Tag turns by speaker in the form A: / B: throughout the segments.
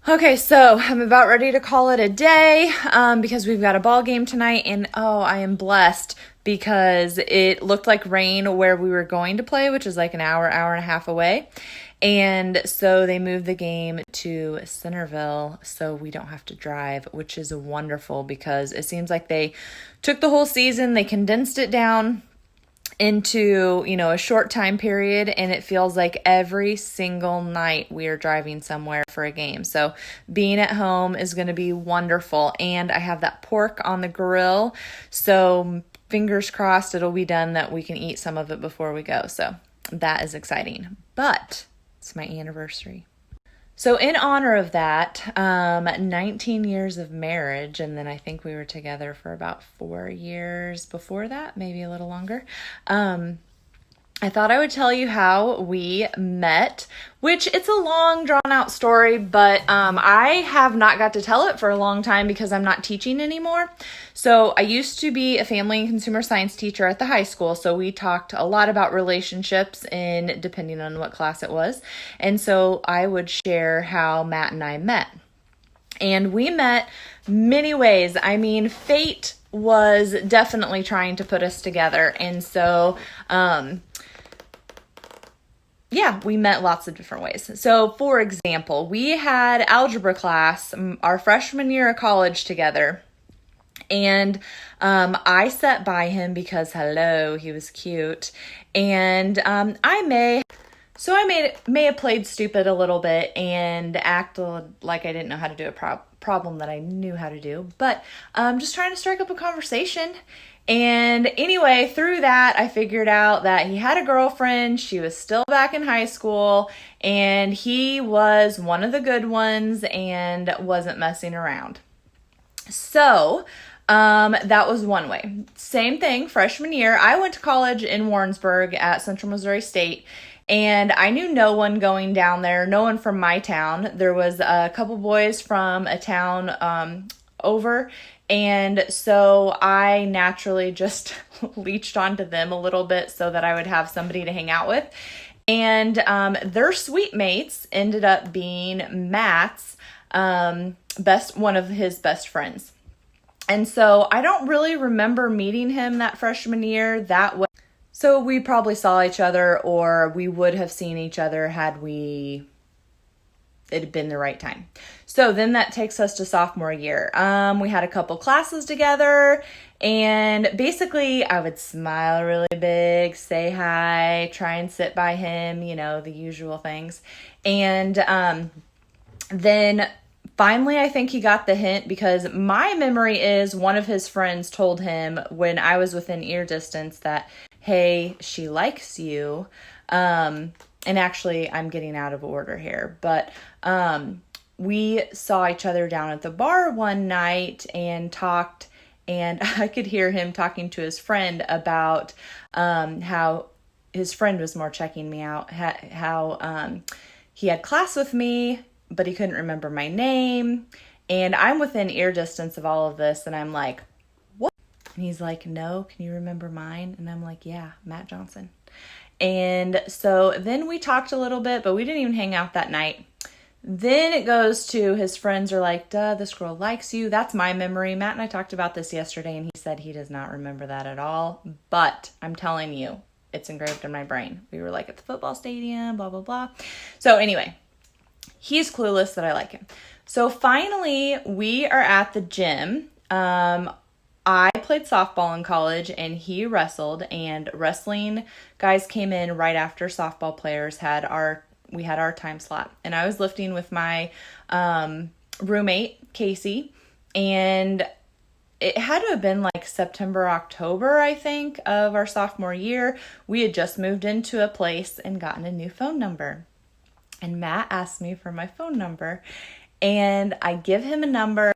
A: Okay, so I'm about ready to call it a day because we've got a ball game tonight, and I am blessed because it looked like rain where we were going to play, which is like an hour and a half away. And so they moved the game to Centerville so we don't have to drive, which is wonderful because it seems like they took the whole season, they condensed it down into, a short time period, and it feels like every single night we are driving somewhere for a game. So being at home is going to be wonderful, and I have that pork on the grill, so fingers crossed it'll be done that we can eat some of it before we go. So that is exciting, but it's my anniversary. So in honor of that, 19 years of marriage, and then I think we were together for about 4 years before that, maybe a little longer. I thought I would tell you how we met, which it's a long drawn out story, but I have not got to tell it for a long time because I'm not teaching anymore. So I used to be a family and consumer science teacher at the high school. So we talked a lot about relationships in depending on what class it was. And so I would share how Matt and I met. And we met many ways. I mean, fate was definitely trying to put us together. And so, we met lots of different ways. So, for example, we had algebra class our freshman year of college together. And I sat by him because, hello, he was cute. And I may have played stupid a little bit and acted like I didn't know how to do a problem that I knew how to do. But just trying to strike up a conversation. And anyway, through that, I figured out that he had a girlfriend. She was still back in high school, and he was one of the good ones and wasn't messing around. So that was one way. Same thing, freshman year, I went to college in Warrensburg at Central Missouri State, and I knew no one going down there, no one from my town. There was a couple boys from a town over, and so I naturally just leached onto them a little bit so that I would have somebody to hang out with. And their suite mates ended up being Matt's one of his best friends. And so I don't really remember meeting him that freshman year that way. So we probably saw each other, or we would have seen each other had it had been the right time. So then that takes us to sophomore year. We had a couple classes together, and basically I would smile really big, say hi, try and sit by him, the usual things. And then finally, I think he got the hint because my memory is one of his friends told him when I was within ear distance that, hey, she likes you. And actually, I'm getting out of order here, but we saw each other down at the bar one night and talked, and I could hear him talking to his friend about how his friend was more checking me out, how he had class with me, but he couldn't remember my name, and I'm within ear distance of all of this, and I'm like, what? And he's like, no, can you remember mine? And I'm like, yeah, Matt Johnson. And so then we talked a little bit, but we didn't even hang out that night. Then it goes to his friends are like, duh, this girl likes you. That's my memory. Matt and I talked about this yesterday, and he said he does not remember that at all. But I'm telling you, it's engraved in my brain. We were like at the football stadium, blah, blah, blah. So anyway, he's clueless that I like him. So finally, we are at the gym. I played softball in college, and he wrestled, and wrestling guys came in right after softball players we had our time slot, and I was lifting with my roommate, Casey, and it had to have been like September, October, I think, of our sophomore year. We had just moved into a place and gotten a new phone number, and Matt asked me for my phone number, and I give him a number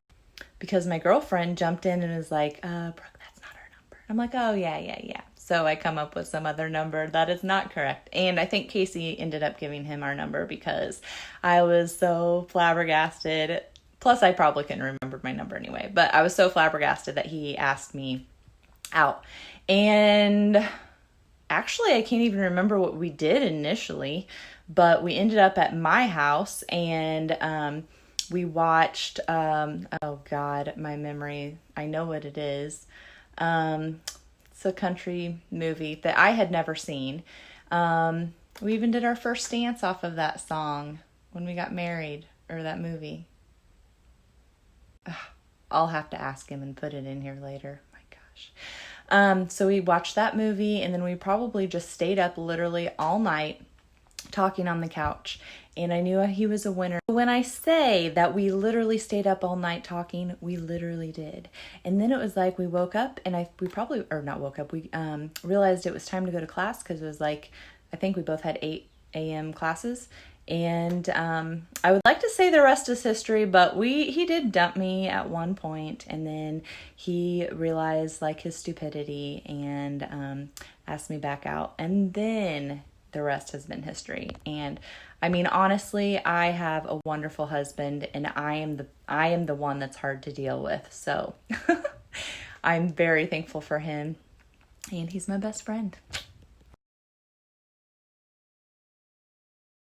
A: because my girlfriend jumped in and was like, Brooke, that's not her number. I'm like, oh, yeah. So I come up with some other number that is not correct. And I think Casey ended up giving him our number because I was so flabbergasted. Plus, I probably couldn't remember my number anyway. But I was so flabbergasted that he asked me out. And actually, I can't even remember what we did initially. But we ended up at my house, and We watched, oh God, my memory, I know what it is. It's a country movie that I had never seen. We even did our first dance off of that song when we got married, or that movie. I'll have to ask him and put it in here later. My gosh. So we watched that movie, and then we probably just stayed up literally all night talking on the couch. And I knew he was a winner. When I say that we literally stayed up all night talking, we literally did. And then it was like we woke up, and we probably, or not woke up, we realized it was time to go to class, because it was like, I think we both had 8 a.m. classes. And I would like to say the rest is history, but he did dump me at one point, and then he realized like his stupidity and asked me back out, and then the rest has been history. And I mean, honestly, I have a wonderful husband, and I am the one that's hard to deal with. So I'm very thankful for him, and he's my best friend.